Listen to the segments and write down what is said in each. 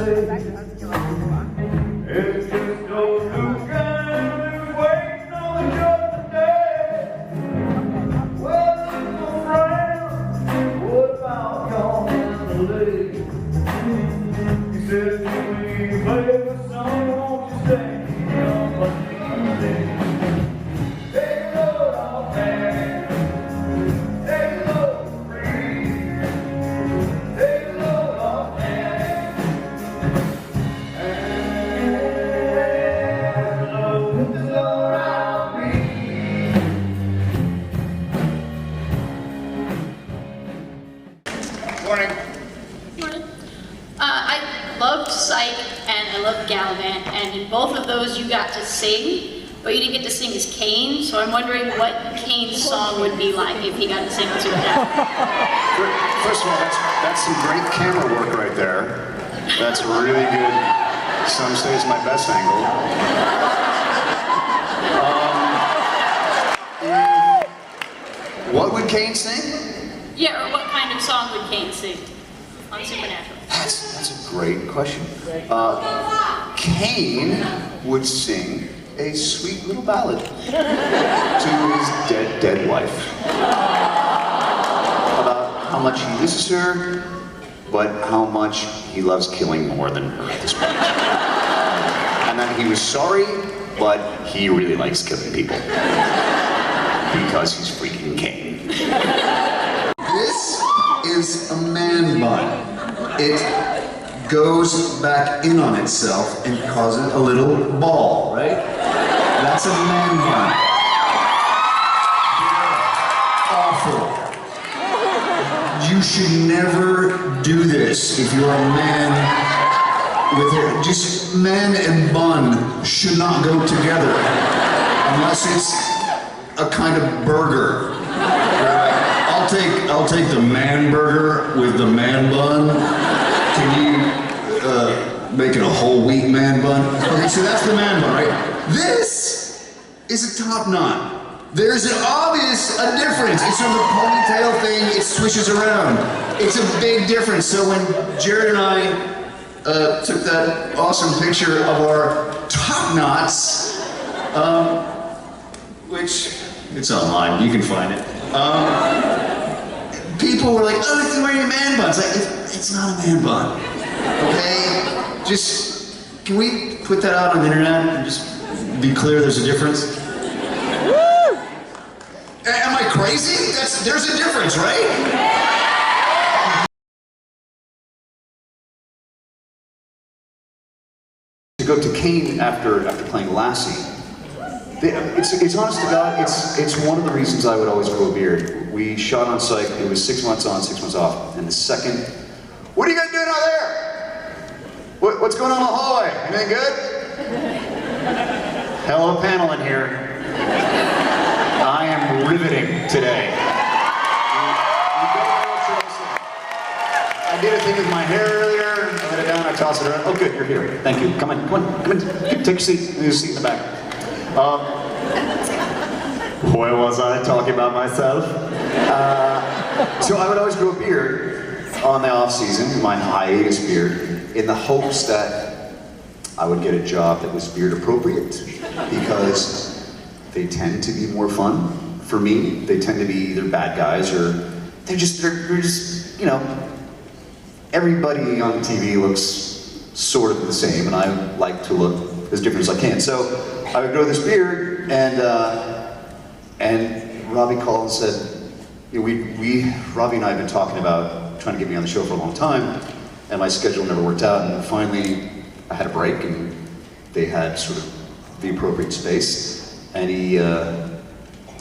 It's just those who can wait on the judgment day. Well, little friend, what about your family? He said to me, baby, son, won't you stay? Come with me. Take a load off there. Take a load free. Take a load off there. And load the load on me. Morning. Morning. I loved Psych and I loved Gallivant, and in both of those you got to sing, but you didn't get to sing as Kane, so I'm wondering what Kane's song would be like if he got to sing to that. First of all, that's some great camera work right there. That's really good. Some say it's my best angle. What would Kane sing? Yeah, or what kind of song would Kane sing on Supernatural? That's a great question. Kane would sing a sweet little ballad to his dead wife about how much he misses her, but how much he loves killing more than her at this point. And that he was sorry, but he really likes killing people because he's freaking Kane. This is a man bun. It goes back in on itself and causes a little ball, right? That's a man bun. Awful. You should never do this if you're a man with hair. Just man and bun should not go together unless it's a kind of burger. I'll take the man burger with the man bun. Can you make it a whole wheat man bun? Okay, so that's the man bun, right? This is a top knot. There's a difference. It's from the ponytail thing, it swishes around. It's a big difference. So when Jared and I took that awesome picture of our top knots, which it's online, you can find it. People were like, oh, it's wearing a man bun. It's like, it's not a man bun, okay? Just, can we put that out on the internet and just be clear there's a difference? Woo! Am I crazy? There's a difference, right? To go to Kane after playing Lassie, it's honest to God, it's one of the reasons I would always grow a beard. We shot on Psych, it was 6 months on, 6 months off, and the second, what are you guys doing out there? What's going on in the hallway? Anything good? Hell of a panel in here. I am riveting today. I did a thing with my hair earlier, I let it down, I tossed it around. Oh good, you're here. Thank you. Come on, take your seat. There's a seat in the back. Where was I talking about myself? So I would always grow a beard on the off season, my hiatus beard, in the hopes that I would get a job that was beard appropriate, because they tend to be more fun for me. They tend to be either bad guys or they're just, you know, everybody on TV looks sort of the same, and I like to look as different as I can. So I would grow this beard, and Robbie called and said, you know, Robbie and I have been talking about trying to get me on the show for a long time, and my schedule never worked out, and finally I had a break, and they had sort of the appropriate space, and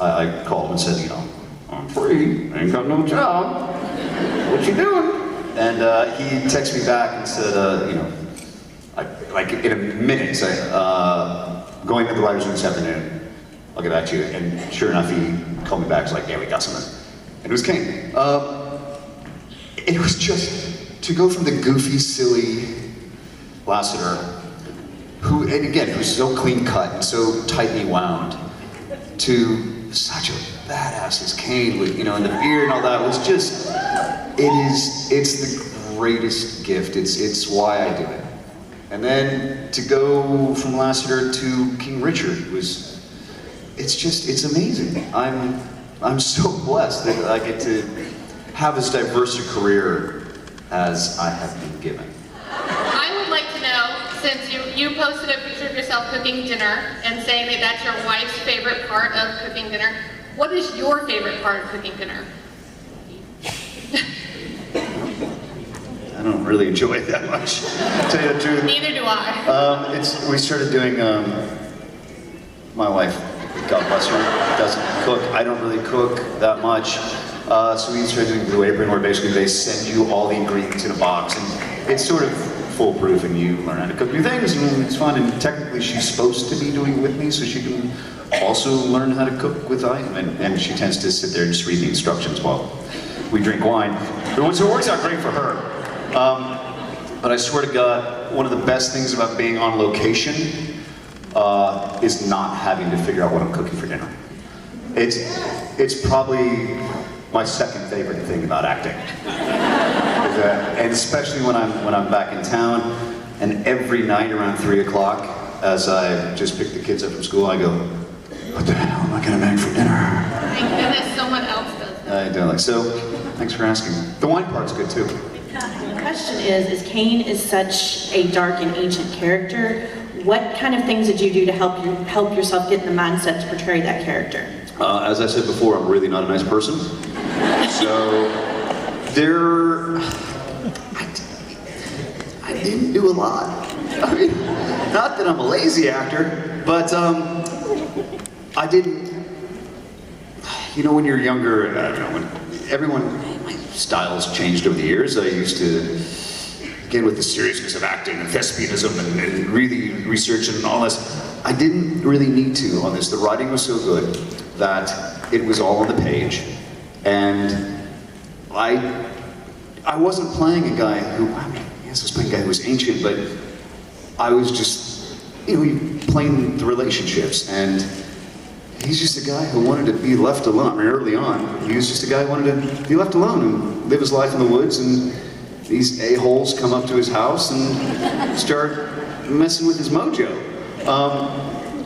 I called and said, you know, I'm free, I ain't got no job, what you doing? And he texted me back and said, you know, like in a minute, say, going to the writer's room this afternoon, I'll get back to you. And sure enough, he called me back, he's like, yeah, we got something. And it was Kane. It was just, to go from the goofy, silly Lassiter, who, and again, who's so clean cut and so tightly wound, to such a badass as Kane with, you know, and the beard and all that was just, it's the greatest gift. It's why I do it. And then to go from Lassiter to King Richard it's amazing. I'm so blessed that I get to have as diverse a career as I have been given. I would like to know, since you posted a picture of yourself cooking dinner and saying that that's your wife's favorite part of cooking dinner, what is your favorite part of cooking dinner? I don't really enjoy it that much, to tell you the truth. Neither do I. We started doing, my wife, God bless her, doesn't cook. I don't really cook that much. So we started doing Blue Apron, where basically they send you all the ingredients in a box, and it's sort of foolproof, and you learn how to cook new things, and it's fun. And technically, she's supposed to be doing it with me, so she can also learn how to cook with I. And she tends to sit there and just read the instructions while we drink wine. So it works out great for her. But I swear to God, one of the best things about being on location is not having to figure out what I'm cooking for dinner. It's probably my second favorite thing about acting. And especially when I'm back in town, and every night around 3 o'clock, as I just pick the kids up from school, I go, what the hell am I gonna make for dinner? Thank goodness someone else does that. I do. So, thanks for asking. The wine part's good too. The question is Cain is such a dark and ancient character, what kind of things did you do to help yourself get in the mindset to portray that character? As I said before, I'm really not a nice person. So, I didn't do a lot. I mean, not that I'm a lazy actor, but I didn't, you know, when you're younger, I don't know, when my style's changed over the years. I used to, again with the seriousness of acting and thespianism and really research and all this, I didn't really need to on this. The writing was so good that it was all on the page, and I wasn't playing a guy who, I mean, yes, I was playing a guy who was ancient, but I was just, you know, playing the relationships, and he's just a guy who wanted to be left alone. I mean, early on, he was just a guy who wanted to be left alone and live his life in the woods, and these a-holes come up to his house and start messing with his mojo.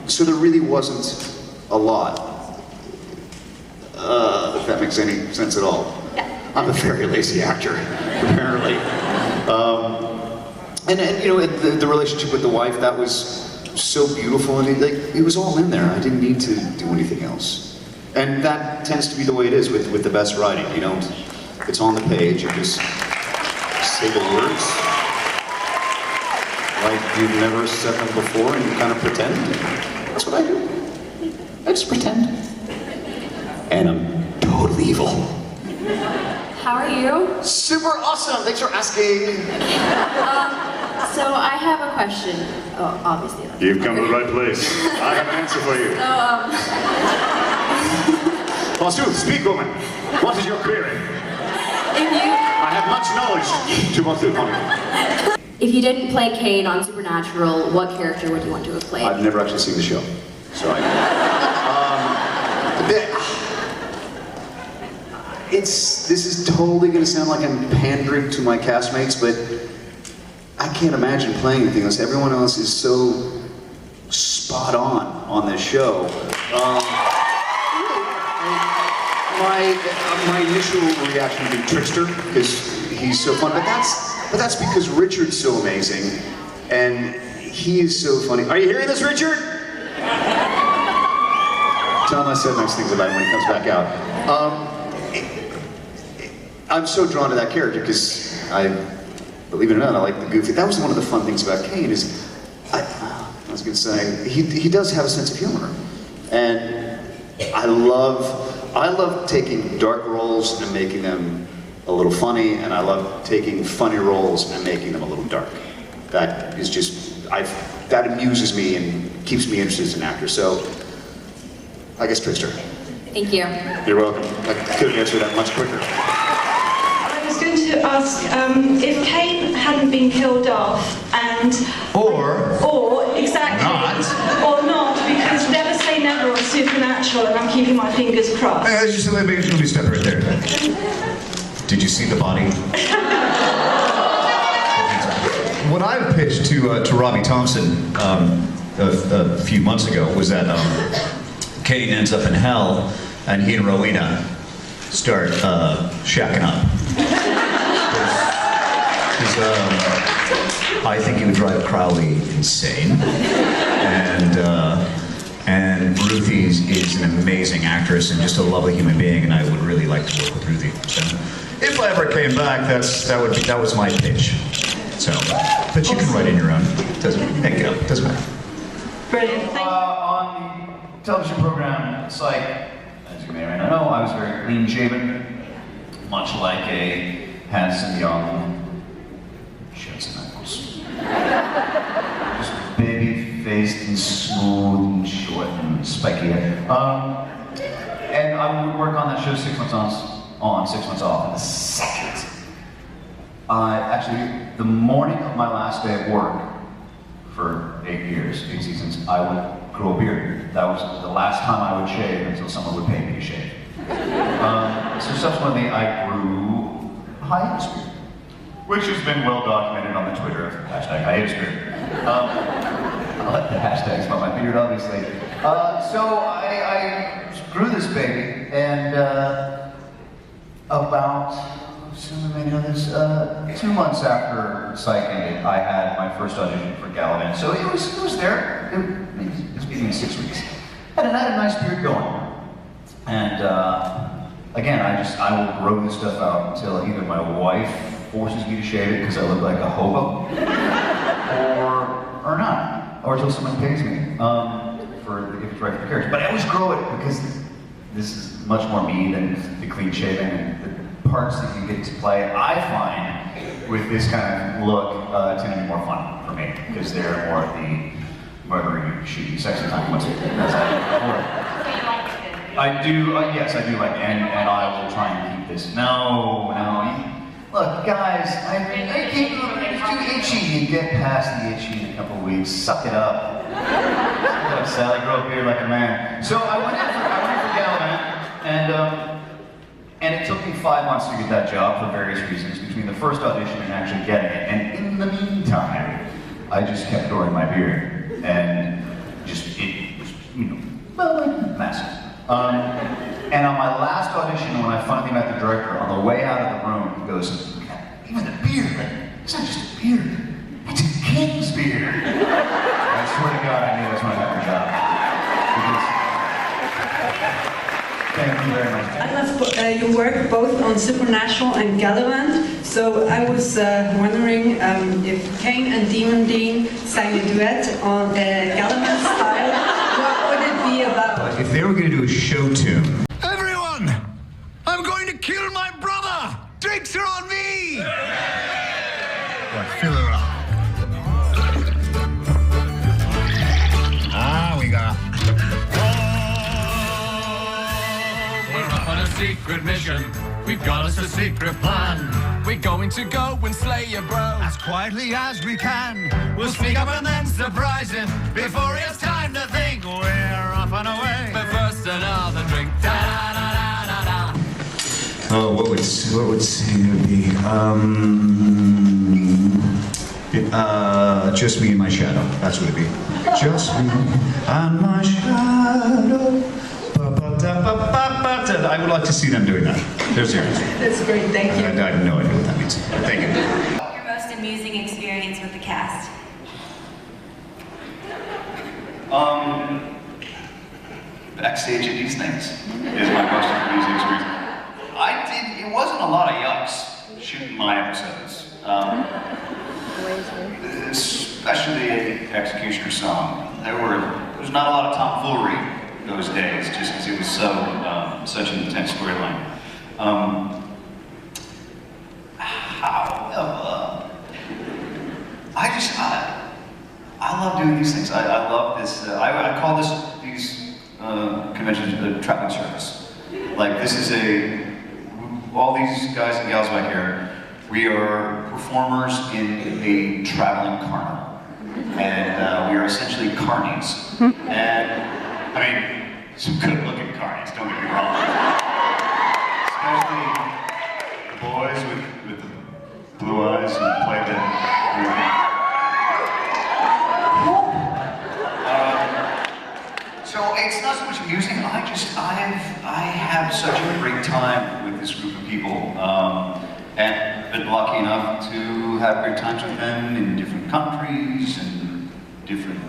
So there really wasn't a lot, if that makes any sense at all. Yeah. I'm a very lazy actor, apparently. And you know, the relationship with the wife, that was so beautiful, and it was all in there. I didn't need to do anything else. And that tends to be the way it is with the best writing. You don't, it's on the page, you just say the words like you've never said them before, and you kind of pretend. That's what I do. I just pretend. And I'm totally evil. How are you? Super awesome, thanks for asking. So I have a question. Oh, obviously. You've come to the right place. I have an answer for you. Pursuit, speak, woman. What is your query? I have much knowledge to pursue upon you. If you didn't play Cain on Supernatural, what character would you want to have played? I've never actually seen the show, so this is totally going to sound like I'm pandering to my castmates, but I can't imagine playing anything else. Everyone else is so spot on this show. My initial reaction would be Trickster, because he's so fun, but that's because Richard's so amazing, and he is so funny. Are you hearing this, Richard? Tell him I said nice things about him when he comes back out. I'm so drawn to that character because believe it or not, I like the goofy. That was one of the fun things about Cain is, I was going to say, he does have a sense of humor, and I love taking dark roles and making them a little funny, and I love taking funny roles and making them a little dark. That is just, that amuses me and keeps me interested as an actor. So, I guess Trickster. Thank you. You're welcome. I could have answered that much quicker. I was going to ask if Cain hadn't been killed off and or exactly or not, because never say never on Supernatural, and I'm keeping my fingers crossed. Just let me step right there. Did you see the body? what I pitched to Robbie Thompson a few months ago was that Kane ends up in hell, and he and Rowena start shacking up. I think he would drive Crowley insane, and Ruthie is an amazing actress and just a lovely human being, and I would really like to work with Ruthie. So, if I ever came back, that was my pitch. So, but you can write in your own. Doesn't make it up. Doesn't matter. Brilliant. Thank you. On the television program Psych, as you may or may not know, I was very clean-shaven, much like a handsome young Jensen Ackles. Just baby-faced and smooth and short and spiky hair. And I would work on that show 6 months on, 6 months off. And the second, actually, the morning of my last day of work for 8 years, 8 seasons, I would grow a beard. That was the last time I would shave until someone would pay me to shave. So subsequently, I grew a hiatus beard, which has been well documented on the Twitter, #hiatusbeard. I like the hashtags about my beard, obviously. So I grew this baby, and about 2 months after Psych ended, I had my first audition for Gallivant. So it was there. It was maybe 6 weeks, and I had a nice beard going. And again, I will grow this stuff out until either my wife forces me to shave it because I look like a hobo, or not, or until someone pays me if it's right for the character. But I always grow it because this is much more me than the clean shaving and the parts that you get to play. I find with this kind of look tend to be more fun for me because they're more of the murdering, shooting, sexy time. What's it? I do, yes, I do like it, and I will try and keep this. No, look, guys, I keep it's too itchy. You get past the itchy in a couple of weeks. Suck it up. Suck it up, Sally. Grow a beard like a man. So I went in for Gallivant, and it took me 5 months to get that job for various reasons, between the first audition and actually getting it. And in the meantime, I just kept growing my beard, and it was, massive. And on my last audition, when I finally met the director, on the way out of the room, he goes, even the beard, it's not just a beard, it's a king's beard. I swear to God, I knew that's when I got the job. Thank you very much. I love your work both on Supernatural and Gallivant. So I was wondering if Kane and Demon Dean sang a duet on Gallivant style, what would it be about? If they were going to do a show tune. Everyone, I'm going to kill my brother. Drinks are on me. Fill her up. We got. We're off on a secret mission. We've got us a secret plan. We're going to go and slay your bro As quietly as we can. We'll sneak up and then surprise him before he has time to think. We're off and away. But first another drink. Da-da-da-da-da-da. Oh, what would it be? Just me and my shadow. That's what it'd be. Just me and my shadow. I would like to see them doing that. They're serious. That's great, thank you. I have no idea what that means. Thank you. Your most amusing experience with the cast? Backstage at these things is my most amusing experience. It wasn't a lot of yucks shooting my episodes. Especially the Executioner song. There was not a lot of tomfoolery those days, just because it was such an intense storyline. I love doing these things. I love this. I call these conventions the traveling circus. Like this is all these guys and gals back here, we are performers in a traveling carnival. And we are essentially carnies. And I mean, some good looking carnies, don't get me wrong. Especially the boys with the blue eyes and play the have such a great time with this group of people, and been lucky enough to have great times with them in different countries and different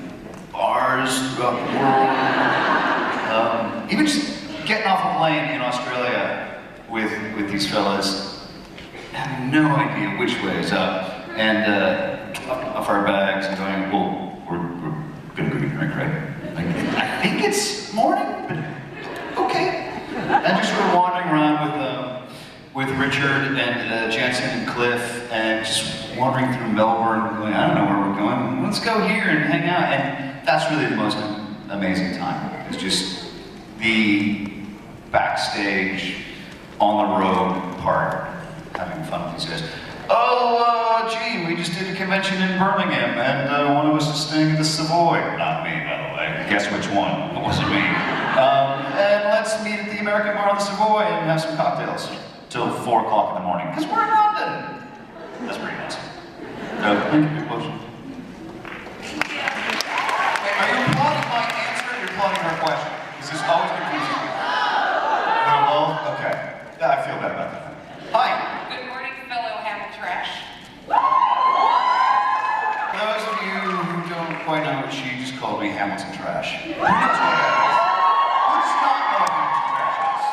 bars throughout the world. Even just getting off a plane in Australia with these fellas, having no idea which way is up, and off our bags and going, well, we're gonna go get a drink, right? Like, I think it's morning, but okay. And just sort of wandering around with Richard and Jensen and Cliff, and just wandering through Melbourne, going, I don't know where we're going. Let's go here and hang out. And that's really the most amazing time. It's just the backstage, on the road part, having fun with these guys. Oh, gee, we just did a convention in Birmingham, and one of us is staying at the Savoy. Not me, by the way. Guess which one? It wasn't me. And let's meet at the American Bar of the Savoy and have some cocktails till 4 o'clock in the morning, because we're in London. That's pretty nice. Thank you, big motion. Wait, are you applauding my answer or you're applauding her question? This is always confusing me. No, both? Okay. Yeah, I feel better about that. Hi. Good morning, fellow Hamel trash. For those of you who don't quite know, she just called me Hamilton Trash. Who knows what that is? Who does not know what Hamilton Trash is?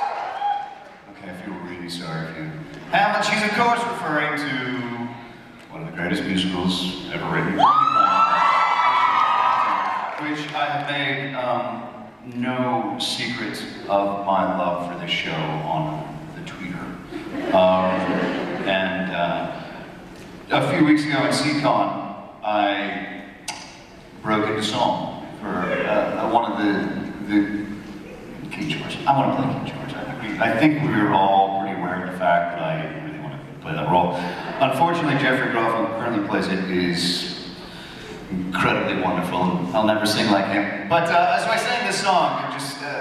Okay, I feel really sorry for you. Hamlet, she's of course referring to one of the greatest musicals ever written, which I have made no secret of my love for this show on the Twitter. A few weeks ago at CCon, I broke into song for one of the King George. I want to play King George. I think we were all pretty aware of the fact that I really want to play that role. Unfortunately, Jeffrey Groff, who currently plays it, is incredibly wonderful. I'll never sing like him. But so I sang this song, and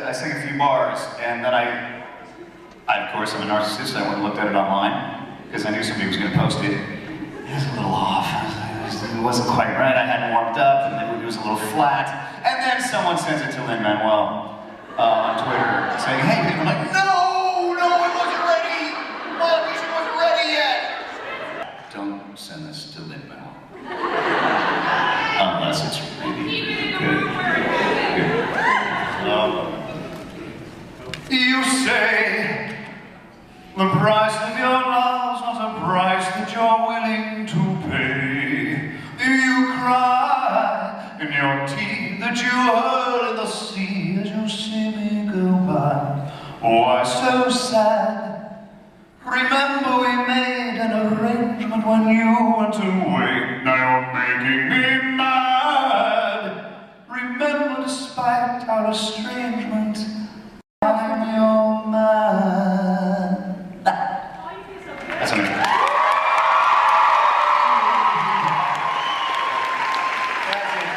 I sang a few bars, and then I of course, I'm a narcissist. I went and looked at it online because I knew somebody was going to post it. It was a little off. It wasn't quite right. I hadn't warmed up, and it was a little flat. And then someone sends it to Lin-Manuel on Twitter saying, "Hey," and I'm like, "No, it wasn't ready. My audition wasn't ready yet." Don't send this to Lin-Manuel unless it's really good. You say the price of your love's not a price that you're willing to pay. You cry in your teeth that you hurl in the sea as you see me go by. Why so sad? Remember we made an arrangement when you went away. Now you're making me mad. Remember, despite our estrangement, I'm your man. That's amazing. That's it.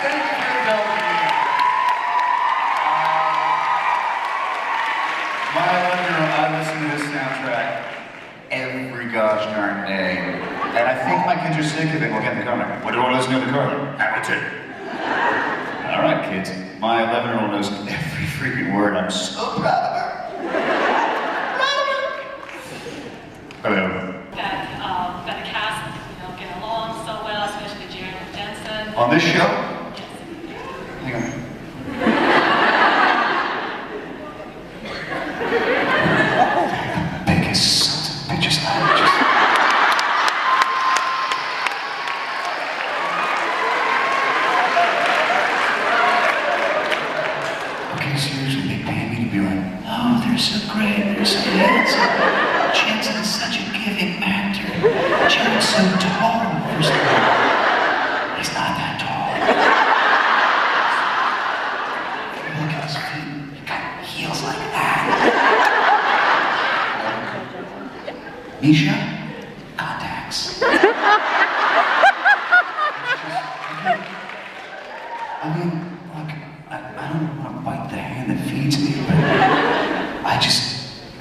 Thank you for indulging me. My 11-year-old, I listen to this soundtrack every gosh darn day. And I think my kids are sick of it. We'll get in the car. What do I listen to in the car? Hamilton. All right, kids. My 11-year-old knows every freaking word. I'm so proud of her. Hello. That the cast, get along so well, especially Jared and Jensen. On this show? Yes. Hang on. Biggest sons of bitches. Okay, seriously, they pay me to be like, oh, they're so great, they're so handsome. Jensen's such a giving actor. Jared's so tall, first of all. He's not that tall. Look at his feet. He got heels like that. Misha? Contacts. I mean, look, I don't want to bite the hand that feeds me, but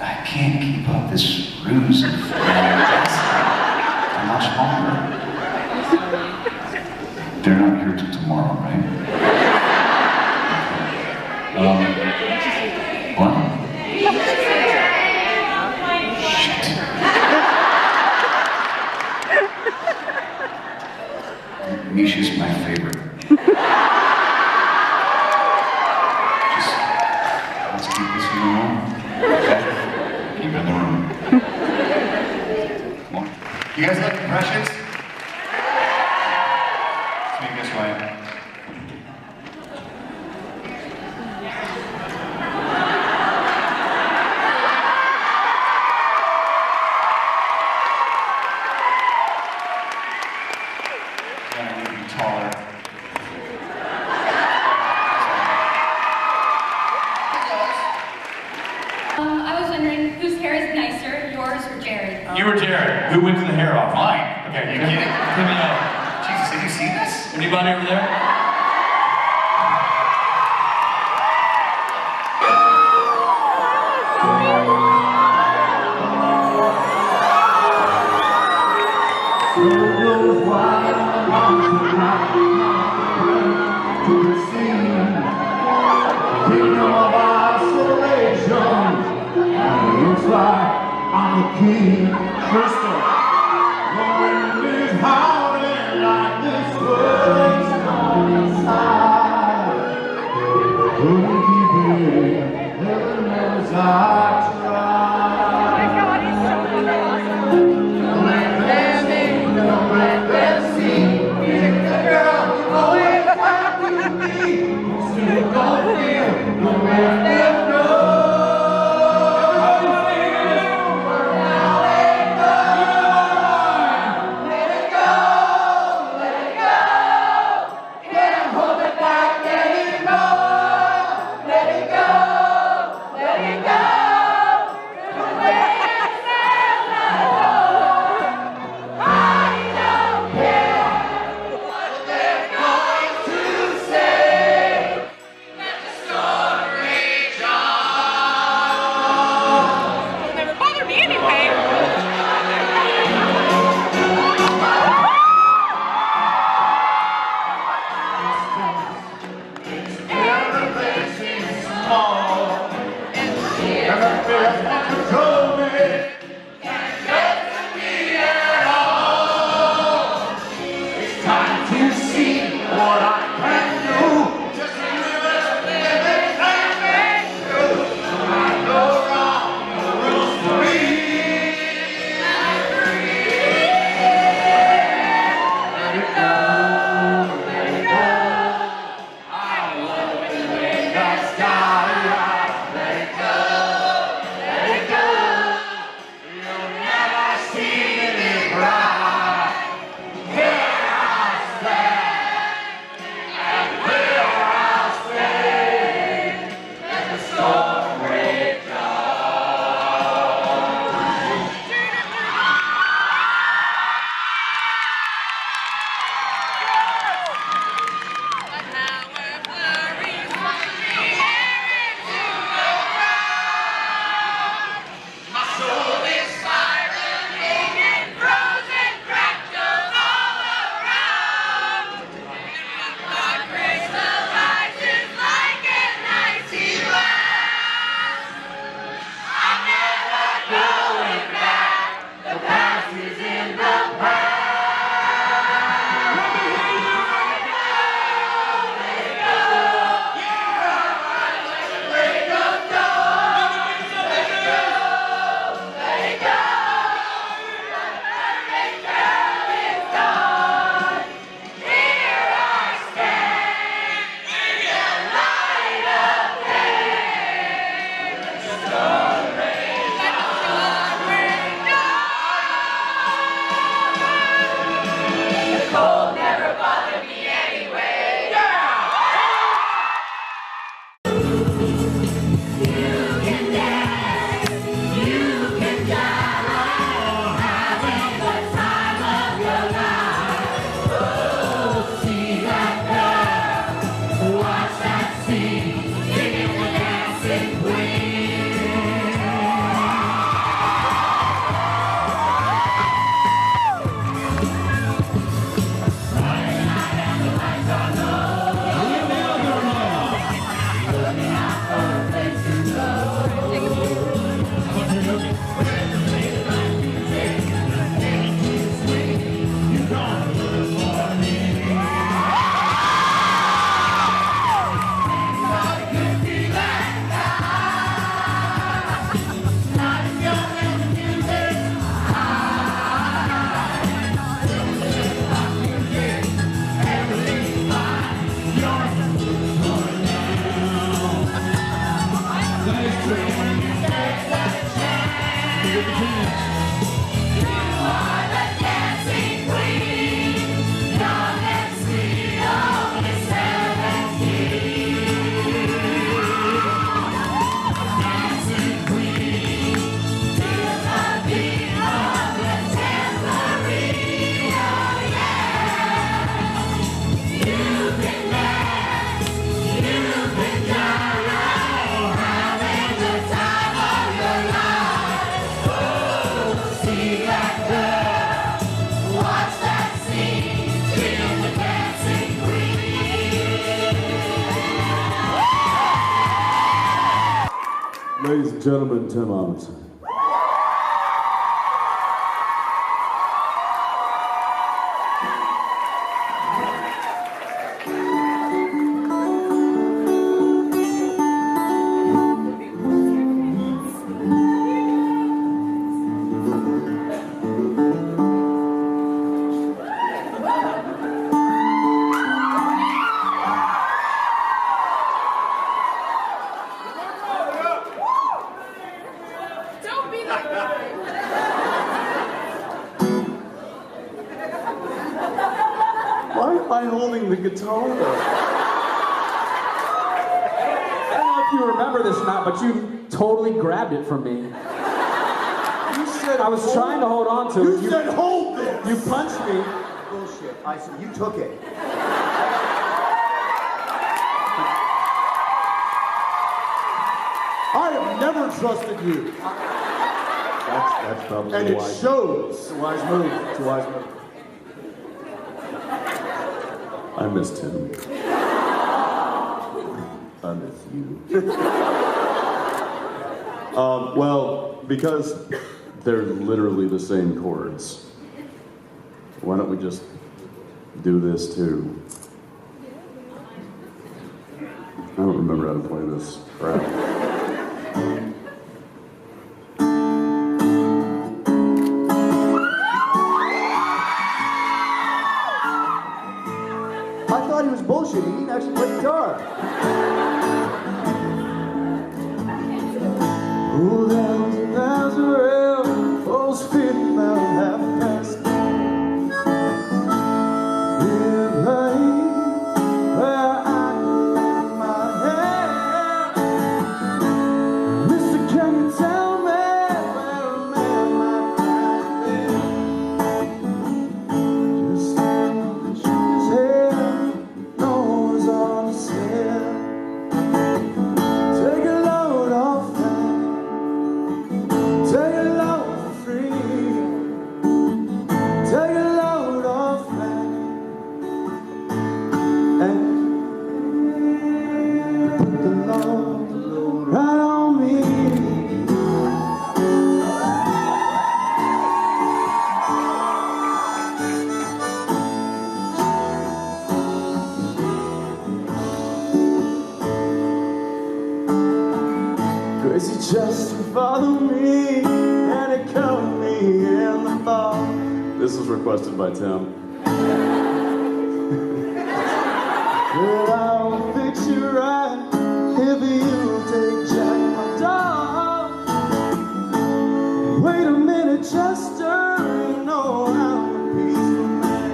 I can't keep up this ruse of much longer. They're not here till tomorrow, right? What? Misha's my favorite. Just, let's keep this in the room. Okay? Keep it in the room. Come on. You guys like impressions? Let's make this way. Taller. I was wondering whose hair is nicer, yours or Jared? You or Jared? Who wins the hair off? Mine. Okay, you kidding? Give me a. Jesus, have you seen this? Anybody over there? Looks like I'm a king. Crystal, the wind is howling like this world's on inside. Couldn't keep it, heaven knows I tried. Oh my God, he's so awesome. Let them see, pick the girl, always happy to me. Still don't feel, no let them know. Ladies and gentlemen, Tim Omundson. Don't be like that. Why am I holding the guitar? I don't know if you remember this or not, but you totally grabbed it from me. You said I was trying to hold on to it. You said hold this! You punched me. Bullshit. I said you took it. I have never trusted you. That's probably And it wise. shows. It's a wise move. It's a wise move. I missed him. I miss you. Well, because they're literally the same chords, why don't we just do this too? I don't remember how to play this crap. I thought he was bullshitting. He didn't actually play guitar. Oh, there's a real false feeling about half past. In where I lay my head. Mister, can you tell me where a man might find it? Just shook his head. No one's on his head. Take a load off that. Take a load for free. Take a load off that. And put the load right on me. Crazy just to follow me, and it caught me in the fall. This was requested by Tim. But I'll fix you right if you take Jack, my dog. Wait a minute, Chester, you know I'm a peaceful man.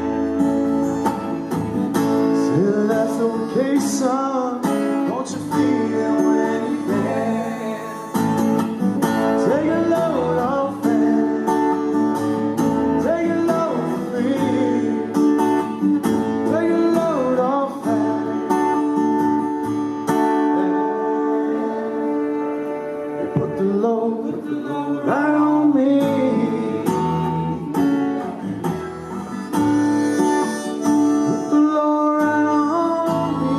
Say that's okay, son. Don't you feel when you can? Take a load off that. Take a load for free. Take a load off that. You put the load right on me. Put the load right on me.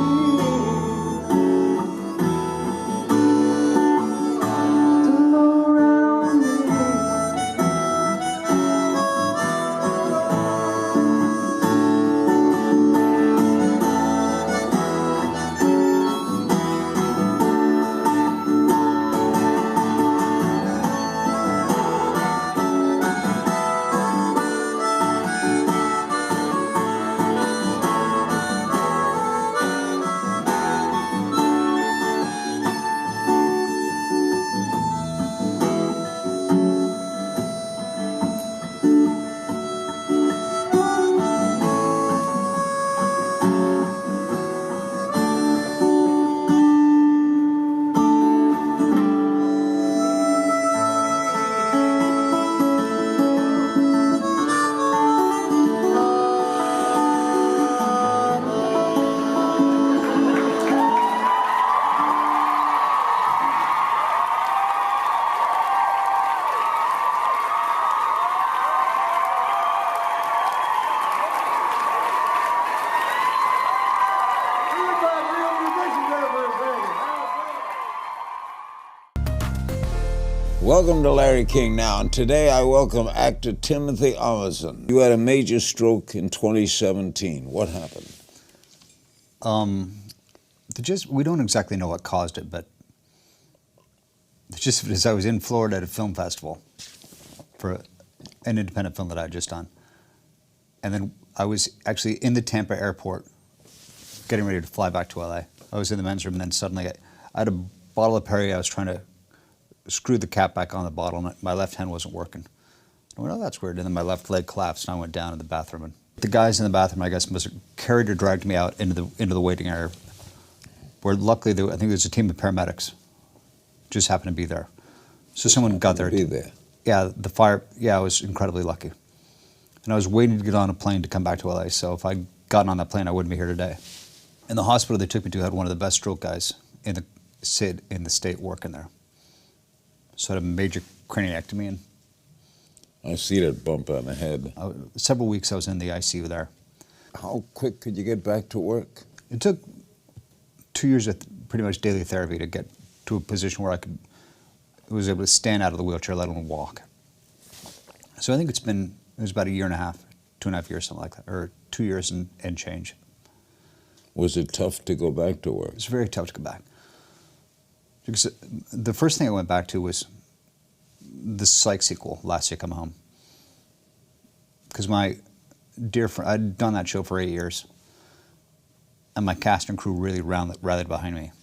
Welcome to Larry King Now, and today I welcome actor Timothy Omundson. You had a major stroke in 2017. What happened? We don't exactly know what caused it, but the gist of it is I was in Florida at a film festival for an independent film that I had just done. And then I was actually in the Tampa airport getting ready to fly back to LA. I was in the men's room, and then suddenly I had a bottle of Perrier. I was trying to screw the cap back on the bottle, and my left hand wasn't working. I went, oh, that's weird. And then my left leg collapsed, and I went down in the bathroom. And the guys in the bathroom, I guess, must have carried or dragged me out into the waiting area, where luckily I think there was a team of paramedics just happened to be there. So someone got there. Be there. Yeah, the fire. Yeah, I was incredibly lucky. And I was waiting to get on a plane to come back to LA. So if I'd gotten on that plane, I wouldn't be here today. And the hospital they took me to had one of the best stroke guys in the state working there. So I had a major craniectomy, and I see that bump on the head. Several weeks I was in the ICU there. How quick could you get back to work? It took 2 years of pretty much daily therapy to get to a position where I was able to stand out of the wheelchair, let alone walk. So I think it was about a year and a half, 2.5 years, something like that, or 2 years and change. Was it tough to go back to work? It was very tough to go back. Because the first thing I went back to was the Psych sequel, Last Year Come Home. Because my dear friend, I'd done that show for 8 years, and my cast and crew really rallied behind me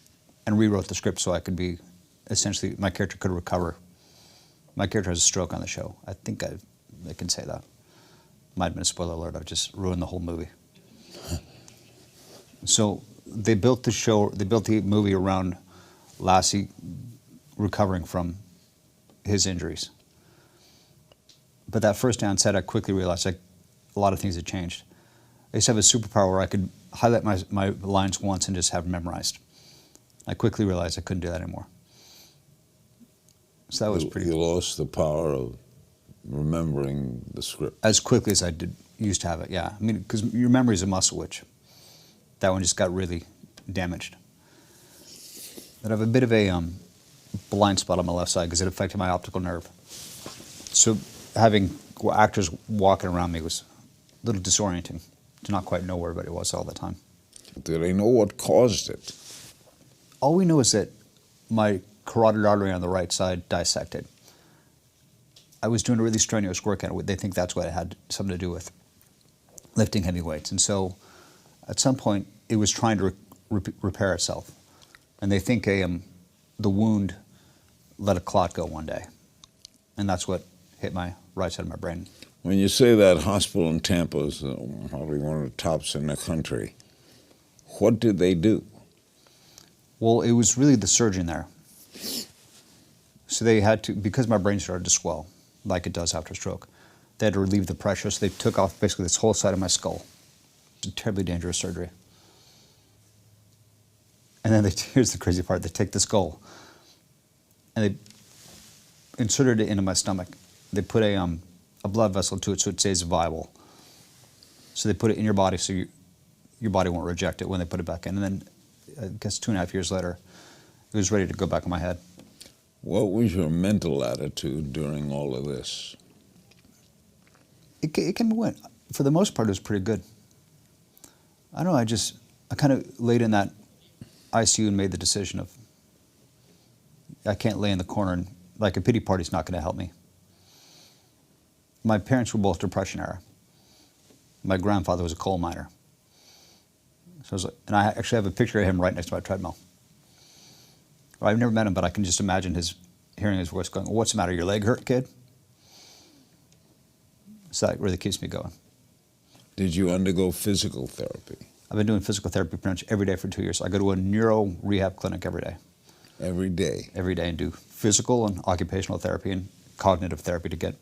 and rewrote the script so I could be, essentially, my character could recover. My character has a stroke on the show. I think I can say that. Might have been a spoiler alert. I've just ruined the whole movie. So they built the movie around Lassie recovering from his injuries. But that first day on set, I quickly realized a lot of things had changed. I used to have a superpower where I could highlight my lines once and just have them memorized. I quickly realized I couldn't do that anymore. So that was pretty. You lost the power of remembering the script. As quickly as I used to have it, yeah. I mean, because your memory is a muscle, which that one just got really damaged. But I have a bit of a blind spot on my left side because it affected my optical nerve. So having actors walking around me was a little disorienting to not quite know where everybody was all the time. Do they know what caused it? All we know is that my carotid artery on the right side dissected. I was doing a really strenuous workout. They think that's what it had something to do with lifting heavy weights. And so at some point, it was trying to repair itself. And they think the wound let a clot go one day. And that's what hit my right side of my brain. When you say that hospital in Tampa is probably one of the tops in the country, what did they do? Well, it was really the surgeon there. So they had to, because my brain started to swell, like it does after stroke, they had to relieve the pressure, so they took off basically this whole side of my skull. It's a terribly dangerous surgery. And then here's the crazy part, they take the skull and they inserted it into my stomach. They put a blood vessel to it so it stays viable. So they put it in your body so your body won't reject it when they put it back in. And then I guess 2.5 years later, it was ready to go back in my head. What was your mental attitude during all of this? It can be went. For the most part, it was pretty good. I don't know, I kind of laid in that ICU and made the decision of, I can't lay in the corner and, like, a pity party's not going to help me. My parents were both Depression era. My grandfather was a coal miner. So I was like, and I actually have a picture of him right next to my treadmill. Well, I've never met him, but I can just imagine hearing his voice going, "What's the matter, your leg hurt, kid?" So that really keeps me going. Did you undergo physical therapy? I've been doing physical therapy pretty much every day for 2 years. I go to a neuro rehab clinic every day. Every day? Every day, and do physical and occupational therapy and cognitive therapy to get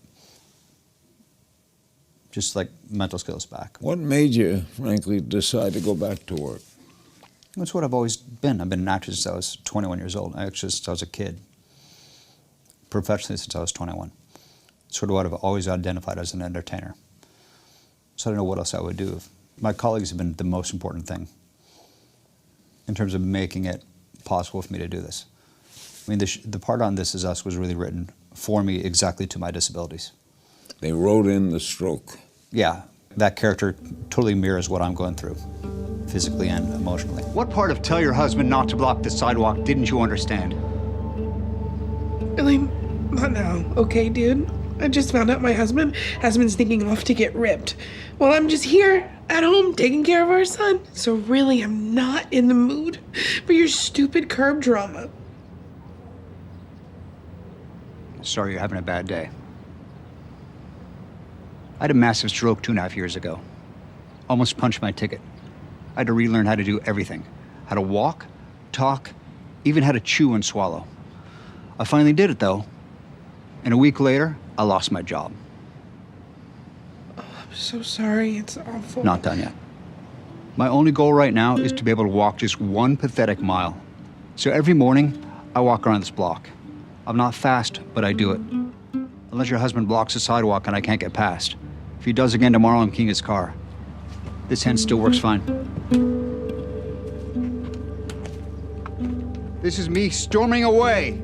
just like mental skills back. What made you, frankly, decide to go back to work? That's what I've always been. I've been an actor since I was 21 years old. Actually, since I was a kid. Professionally since I was 21. Sort of what I've always identified as an entertainer. So I don't know what else I would do. My colleagues have been the most important thing in terms of making it possible for me to do this. I mean, the part on This Is Us was really written for me exactly to my disabilities. They wrote in the stroke. Yeah, that character totally mirrors what I'm going through, physically and emotionally. What part of tell your husband not to block the sidewalk didn't you understand? Really? Not now, okay, dude? I just found out my husband has been sneaking off to get ripped. Well, I'm just here at home taking care of our son. So really, I'm not in the mood for your stupid curb drama. Sorry you're having a bad day. I had a massive stroke 2.5 years ago. Almost punched my ticket. I had to relearn how to do everything. How to walk, talk, even how to chew and swallow. I finally did it though. And a week later, I lost my job. Oh, I'm so sorry, it's awful. Not done yet. My only goal right now is to be able to walk just one pathetic mile. So every morning, I walk around this block. I'm not fast, but I do it. Unless your husband blocks the sidewalk and I can't get past. If he does again tomorrow, I'm keying his car. This hand still works fine. This is me storming away.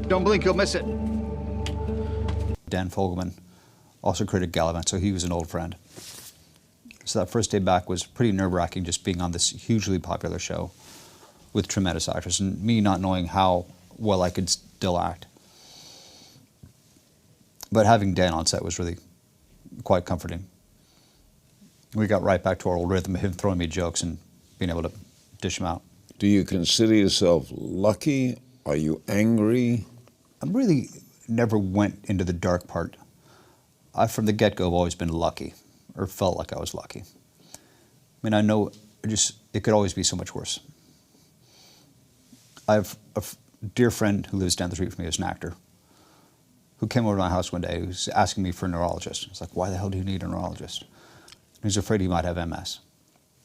Don't blink, you'll miss it. Dan Fogelman also created Gallivant, so he was an old friend. So that first day back was pretty nerve-wracking, just being on this hugely popular show with tremendous actors and me not knowing how well I could still act. But having Dan on set was really quite comforting. We got right back to our old rhythm of him throwing me jokes and being able to dish them out. Do you consider yourself lucky? Are you angry? I really never went into the dark part. I, from the get-go, have always been lucky, or felt like I was lucky. I mean, I know it could always be so much worse. I have a dear friend who lives down the street from me who's an actor, who came over to my house one day, who was asking me for a neurologist. I was like, why the hell do you need a neurologist? And he was afraid he might have MS.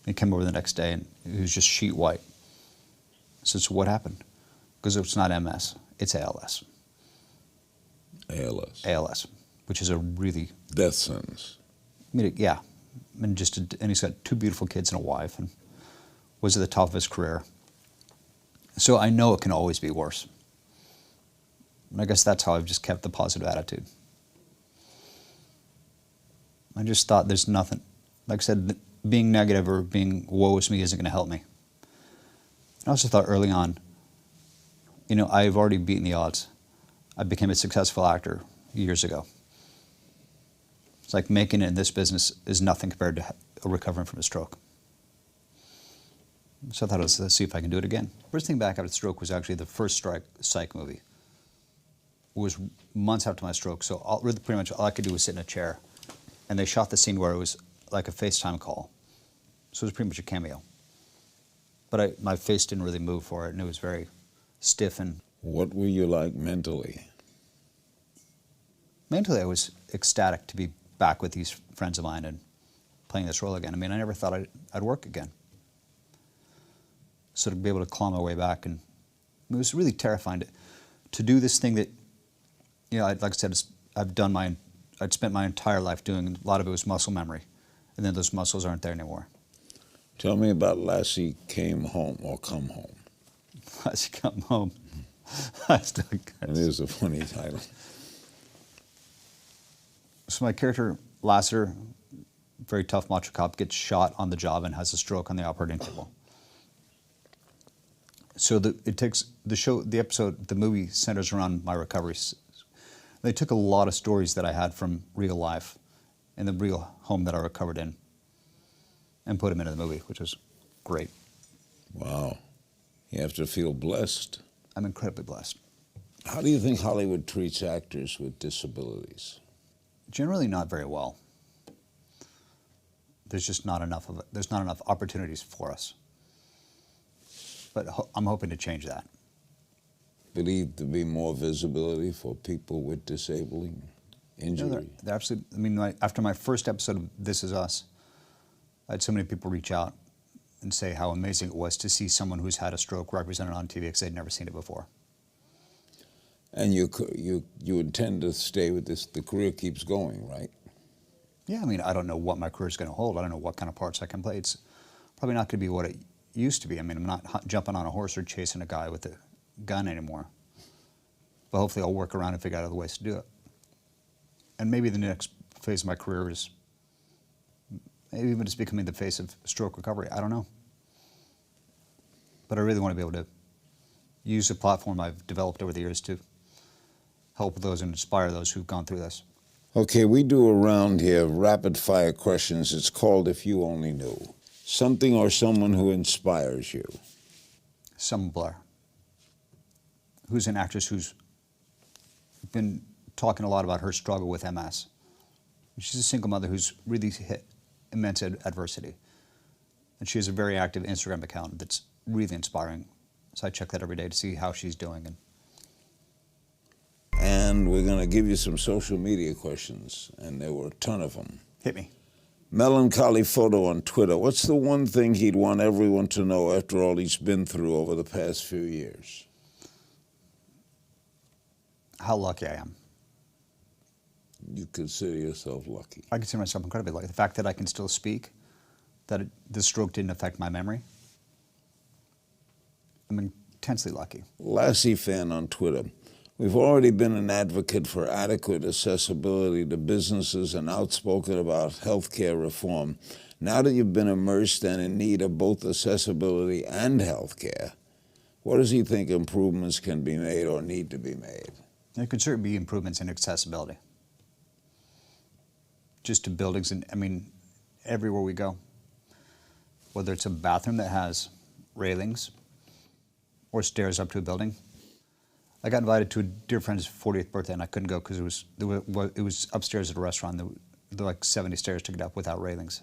He came over the next day and he was just sheet white. I said, so what happened? Because it's not MS, it's ALS. ALS. ALS, which is a really... Death sentence. I mean, yeah. And he's got 2 beautiful kids and a wife and was at the top of his career. So I know it can always be worse. And I guess that's how I've just kept the positive attitude. I just thought there's nothing, like I said, being negative or being woe is me isn't going to help me. I also thought early on, you know, I've already beaten the odds. I became a successful actor years ago. It's like making it in this business is nothing compared to recovering from a stroke. So I thought, let's see if I can do it again. First thing back after the stroke was actually the first Psych movie. It was months after my stroke, so pretty much all I could do was sit in a chair. And they shot the scene where it was like a FaceTime call. So it was pretty much a cameo. But my face didn't really move for it, and it was very stiff. And what were you like mentally? Mentally, I was ecstatic to be back with these friends of mine and playing this role again. I mean, I never thought I'd work again. So to be able to claw my way back, and it was really terrifying to do this thing that, you know, like I said, I'd spent my entire life doing. A lot of it was muscle memory, and then those muscles aren't there anymore. Tell me about Lassie Came Home, or Come Home. Lassie Come Home. It is a funny title. So my character, Lasser, very tough macho cop, gets shot on the job and has a stroke on the operating table. So the movie centers around my recovery. They took a lot of stories that I had from real life in the real home that I recovered in and put them into the movie, which was great. Wow. You have to feel blessed. I'm incredibly blessed. How do you think Hollywood treats actors with disabilities? Generally not very well. There's just not enough of it. There's not enough opportunities for us. But I'm hoping to change that. Believe to be more visibility for people with disabling injury? No, they're absolutely, I mean, after my first episode of This Is Us, I had so many people reach out and say how amazing it was to see someone who's had a stroke represented on TV because they'd never seen it before. And you intend to stay with this, the career keeps going, right? Yeah, I mean, I don't know what my career's going to hold. I don't know what kind of parts I can play. It's probably not going to be what it used to be. I mean, I'm not jumping on a horse or chasing a guy with a gun anymore. But hopefully I'll work around and figure out other ways to do it. And maybe the next phase of my career is maybe even just becoming the face of stroke recovery. I don't know. But I really want to be able to use the platform I've developed over the years to help those and inspire those who've gone through this. Okay, we do a round here of rapid fire questions. It's called If You Only Knew. Something or someone who inspires you. Summer Blair, who's an actress who's been talking a lot about her struggle with MS. She's a single mother who's really hit immense adversity. And she has a very active Instagram account that's really inspiring. So I check that every day to see how she's doing. And we're going to give you some social media questions, and there were a ton of them. Hit me. Melancholy Photo on Twitter. What's the one thing he'd want everyone to know after all he's been through over the past few years? How lucky I am. You consider yourself lucky? I consider myself incredibly lucky. The fact that I can still speak, that the stroke didn't affect my memory, I'm intensely lucky. Lassie Fan on Twitter. We've already been an advocate for adequate accessibility to businesses and outspoken about healthcare reform. Now that you've been immersed and in need of both accessibility and healthcare, what does he think improvements can be made or need to be made? There could certainly be improvements in accessibility. Just to buildings, and I mean, everywhere we go. Whether it's a bathroom that has railings or stairs up to a building. I got invited to a dear friend's 40th birthday and I couldn't go because it was upstairs at a restaurant. There were like 70 stairs to get up without railings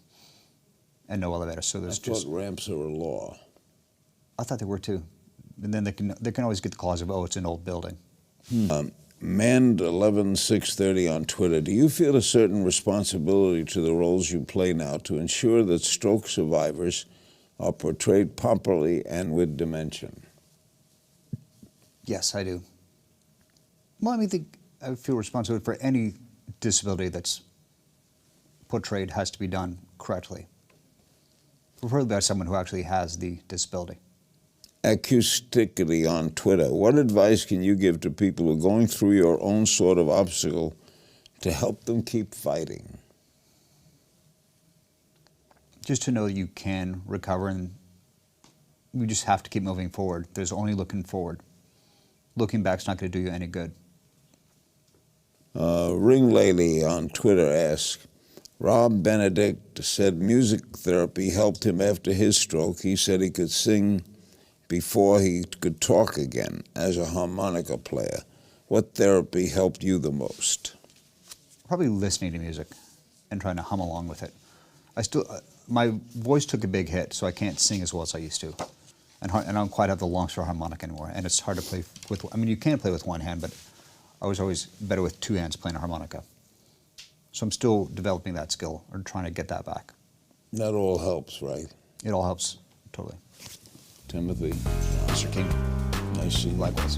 and no elevator. So there's I thought ramps are a law. I thought they were too. And then they can always get the clause of, oh, it's an old building. Mand11630 on Twitter. Do you feel a certain responsibility to the roles you play now to ensure that stroke survivors are portrayed properly and with dimension? Yes, I do. Well, I feel responsible for any disability that's portrayed has to be done correctly. Preferably by someone who actually has the disability. Acoustically on Twitter. What advice can you give to people who are going through your own sort of obstacle to help them keep fighting? Just to know that you can recover, and we just have to keep moving forward. There's only looking forward. Looking back's not going to do you any good. Ring Lady on Twitter asks, Rob Benedict said music therapy helped him after his stroke. He said he could sing before he could talk again as a harmonica player. What therapy helped you the most? Probably listening to music and trying to hum along with it. My voice took a big hit, so I can't sing as well as I used to. And I don't quite have the long-star harmonic anymore, and it's hard to play with. I mean, you can play with one hand, but I was always better with two hands playing a harmonica. So I'm still developing that skill, or trying to get that back. That all helps, right? It all helps, totally. Timothy. Mr. King. Nice seeing you. Likewise.